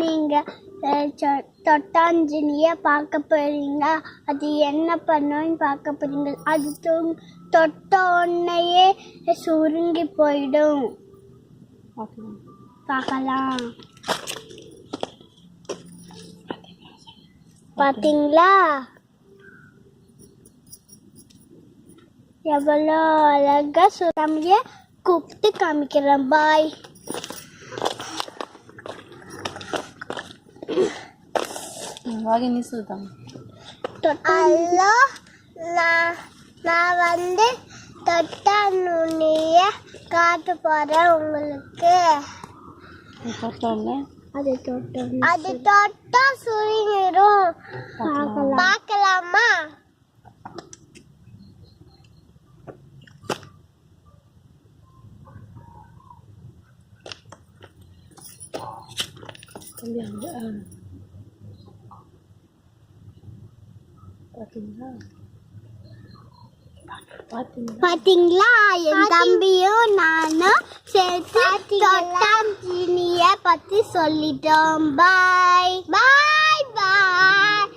நீங்க தொட்டாஞ்சினிய பார்க்க போறீங்க. அது என்ன பண்ணுன்னு பார்க்க போறீங்க. அது தொட்ட உடனேயே சுருங்கி போயிடும். பார்க்கலாம். பார்த்தீங்களா எவ்வளோ அழகா சுறாமிய கூப்பிட்டு காமிக்கிறேன். பாய். வாகினி சுல்தான் நான் வந்து தொட்டா நுண்ணிய காட்ட போறேன் உங்களுக்கு. அது தொட்டா சுருங்கிடும். பார்க்கலாமா? பாத்தீங்களா? என் தம்பியும் நானும் சேர்த்து தொட்டாஞ்சினிய பத்தி சொல்லிட்டோம். பாய் பாய் பாய்.